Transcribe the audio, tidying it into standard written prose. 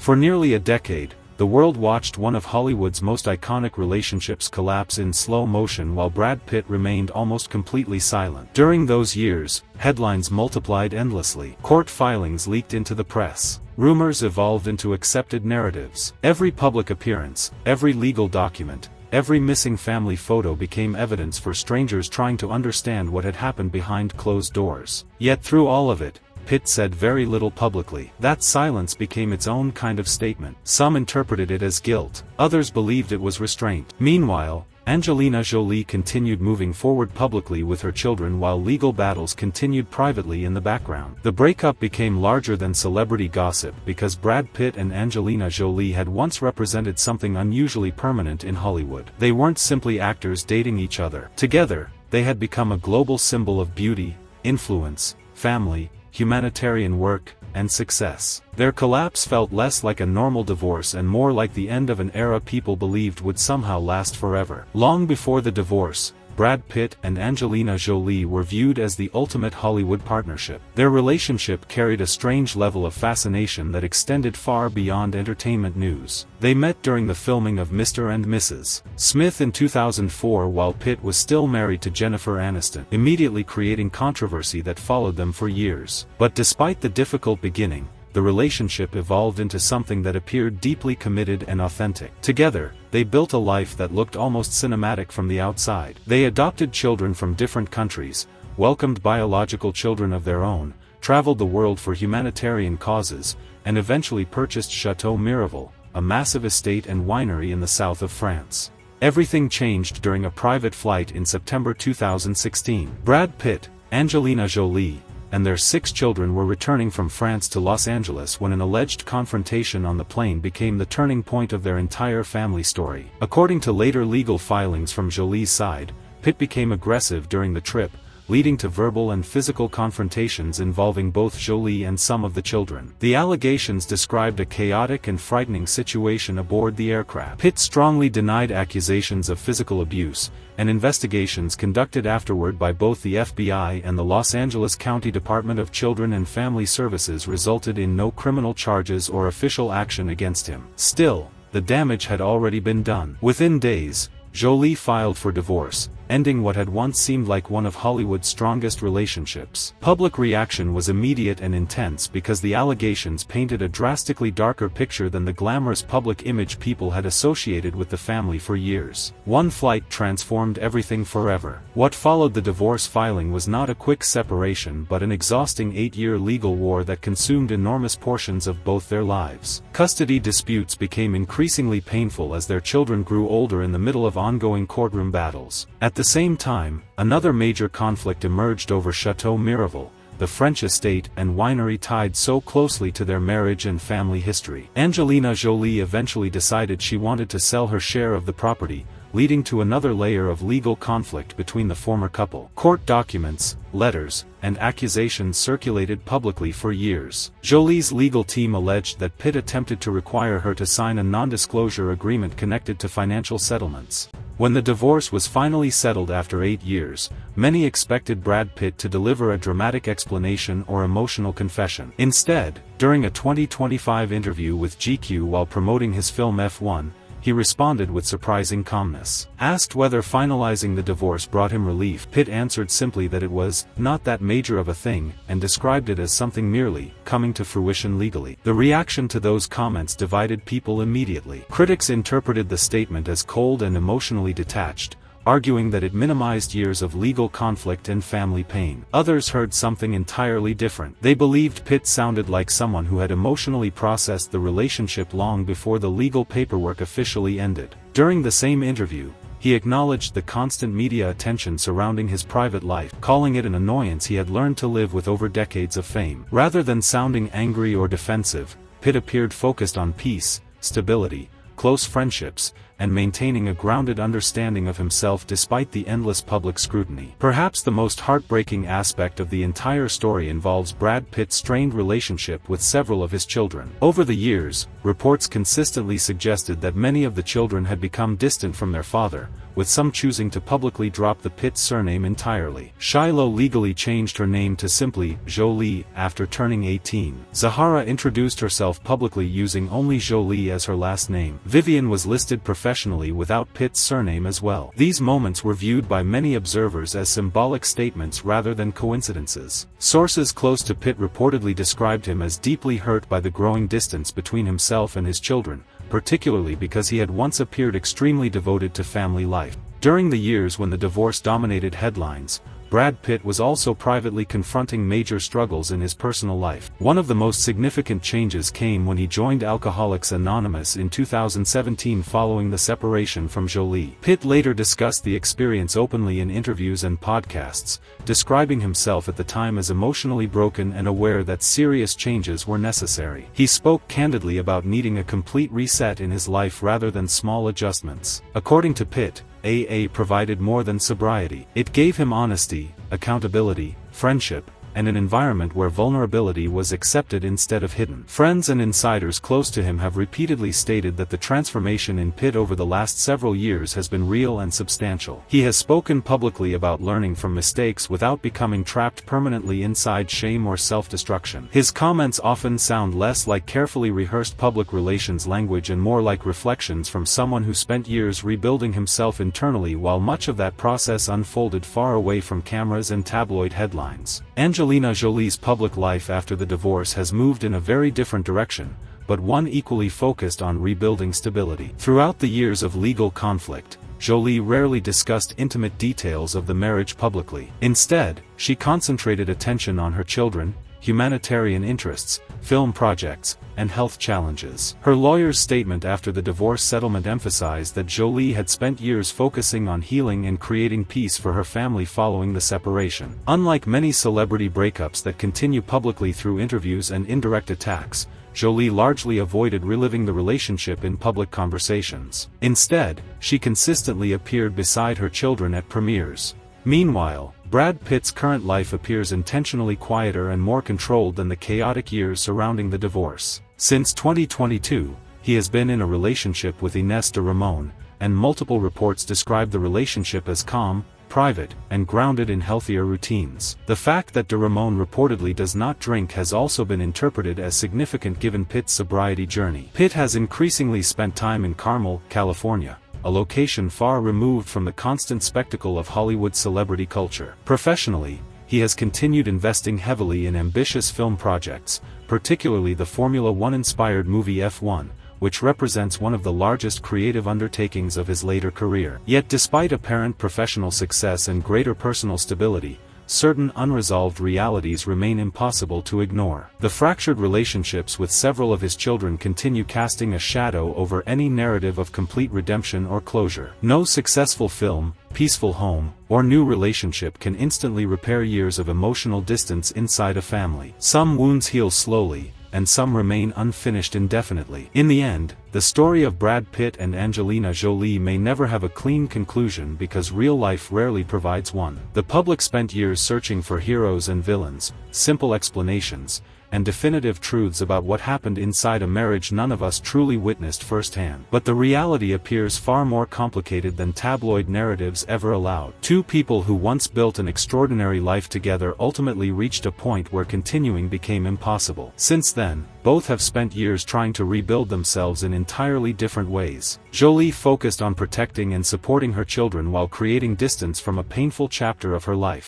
For nearly a decade, the world watched one of Hollywood's most iconic relationships collapse in slow motion while Brad Pitt remained almost completely silent. During those years, headlines multiplied endlessly. Court filings leaked into the press. Rumors evolved into accepted narratives. Every public appearance, every legal document, every missing family photo became evidence for strangers trying to understand what had happened behind closed doors. Yet through all of it, Pitt said very little publicly. That silence became its own kind of statement. Some interpreted it as guilt, others believed it was restraint. Meanwhile, Angelina Jolie continued moving forward publicly with her children while legal battles continued privately in the background. The breakup became larger than celebrity gossip because Brad Pitt and Angelina Jolie had once represented something unusually permanent in Hollywood. They weren't simply actors dating each other. Together, they had become a global symbol of beauty, influence, family, humanitarian work, and success. Their collapse felt less like a normal divorce and more like the end of an era people believed would somehow last forever. Long before the divorce, Brad Pitt and Angelina Jolie were viewed as the ultimate Hollywood partnership. Their relationship carried a strange level of fascination that extended far beyond entertainment news. They met during the filming of Mr. and Mrs. Smith in 2004 while Pitt was still married to Jennifer Aniston, immediately creating controversy that followed them for years. But despite the difficult beginning, the relationship evolved into something that appeared deeply committed and authentic. Together, they built a life that looked almost cinematic from the outside. They adopted children from different countries, welcomed biological children of their own, traveled the world for humanitarian causes, and eventually purchased Chateau Miraval, a massive estate and winery in the south of France. Everything changed during a private flight in September 2016. Brad Pitt, Angelina Jolie, and their 6 children were returning from France to Los Angeles when an alleged confrontation on the plane became the turning point of their entire family story. According to later legal filings from Jolie's side, Pitt became aggressive during the trip, leading to verbal and physical confrontations involving both Jolie and some of the children. The allegations described a chaotic and frightening situation aboard the aircraft. Pitt strongly denied accusations of physical abuse, and investigations conducted afterward by both the FBI and the Los Angeles County Department of Children and Family Services resulted in no criminal charges or official action against him. Still, the damage had already been done. Within days, Jolie filed for divorce, ending what had once seemed like one of Hollywood's strongest relationships. Public reaction was immediate and intense because the allegations painted a drastically darker picture than the glamorous public image people had associated with the family for years. One flight transformed everything forever. What followed the divorce filing was not a quick separation but an exhausting 8-year legal war that consumed enormous portions of both their lives. Custody disputes became increasingly painful as their children grew older in the middle of ongoing courtroom battles. At the same time, another major conflict emerged over Chateau Miraval, the French estate and winery tied so closely to their marriage and family history. Angelina Jolie eventually decided she wanted to sell her share of the property, leading to another layer of legal conflict between the former couple. Court documents, letters, and accusations circulated publicly for years. Jolie's legal team alleged that Pitt attempted to require her to sign a non-disclosure agreement connected to financial settlements. When the divorce was finally settled after 8 years, many expected Brad Pitt to deliver a dramatic explanation or emotional confession. Instead, during a 2025 interview with GQ while promoting his film F1, he responded with surprising calmness. Asked whether finalizing the divorce brought him relief, Pitt answered simply that it was not that major of a thing, and described it as something merely coming to fruition legally. The reaction to those comments divided people immediately. Critics interpreted the statement as cold and emotionally detached, arguing that it minimized years of legal conflict and family pain. Others heard something entirely different. They believed Pitt sounded like someone who had emotionally processed the relationship long before the legal paperwork officially ended. During the same interview, he acknowledged the constant media attention surrounding his private life, calling it an annoyance he had learned to live with over decades of fame. Rather than sounding angry or defensive, Pitt appeared focused on peace, stability, close friendships, and maintaining a grounded understanding of himself despite the endless public scrutiny. Perhaps the most heartbreaking aspect of the entire story involves Brad Pitt's strained relationship with several of his children. Over the years, reports consistently suggested that many of the children had become distant from their father, with some choosing to publicly drop the Pitt surname entirely. Shiloh legally changed her name to simply Jolie after turning 18. Zahara introduced herself publicly using only Jolie as her last name. Vivian was listed professionally without Pitt's surname as well. These moments were viewed by many observers as symbolic statements rather than coincidences. Sources close to Pitt reportedly described him as deeply hurt by the growing distance between himself and his children, particularly because he had once appeared extremely devoted to family life. During the years when the divorce dominated headlines, Brad Pitt was also privately confronting major struggles in his personal life. One of the most significant changes came when he joined Alcoholics Anonymous in 2017 following the separation from Jolie. Pitt later discussed the experience openly in interviews and podcasts, describing himself at the time as emotionally broken and aware that serious changes were necessary. He spoke candidly about needing a complete reset in his life rather than small adjustments. According to Pitt, AA provided more than sobriety. It gave him honesty, accountability, friendship, and an environment where vulnerability was accepted instead of hidden. Friends and insiders close to him have repeatedly stated that the transformation in Pitt over the last several years has been real and substantial. He has spoken publicly about learning from mistakes without becoming trapped permanently inside shame or self-destruction. His comments often sound less like carefully rehearsed public relations language and more like reflections from someone who spent years rebuilding himself internally while much of that process unfolded far away from cameras and tabloid headlines. Angelina Jolie's public life after the divorce has moved in a very different direction, but one equally focused on rebuilding stability. Throughout the years of legal conflict, Jolie rarely discussed intimate details of the marriage publicly. Instead, she concentrated attention on her children, humanitarian interests, film projects, and health challenges. Her lawyer's statement after the divorce settlement emphasized that Jolie had spent years focusing on healing and creating peace for her family following the separation. Unlike many celebrity breakups that continue publicly through interviews and indirect attacks, Jolie largely avoided reliving the relationship in public conversations. Instead, she consistently appeared beside her children at premieres. Meanwhile, Brad Pitt's current life appears intentionally quieter and more controlled than the chaotic years surrounding the divorce. Since 2022, he has been in a relationship with Ines de Ramon, and multiple reports describe the relationship as calm, private, and grounded in healthier routines. The fact that de Ramon reportedly does not drink has also been interpreted as significant given Pitt's sobriety journey. Pitt has increasingly spent time in Carmel, California, a location far removed from the constant spectacle of Hollywood celebrity culture. Professionally, he has continued investing heavily in ambitious film projects, particularly the Formula One-inspired movie F1, which represents one of the largest creative undertakings of his later career. Yet despite apparent professional success and greater personal stability, certain unresolved realities remain impossible to ignore. The fractured relationships with several of his children continue casting a shadow over any narrative of complete redemption or closure. No successful film, peaceful home, or new relationship can instantly repair years of emotional distance inside a family. Some wounds heal slowly, and some remain unfinished indefinitely. In the end, the story of Brad Pitt and Angelina Jolie may never have a clean conclusion because real life rarely provides one. The public spent years searching for heroes and villains, simple explanations, and definitive truths about what happened inside a marriage none of us truly witnessed firsthand. But the reality appears far more complicated than tabloid narratives ever allowed. Two people who once built an extraordinary life together ultimately reached a point where continuing became impossible. Since then, both have spent years trying to rebuild themselves in entirely different ways. Jolie focused on protecting and supporting her children while creating distance from a painful chapter of her life.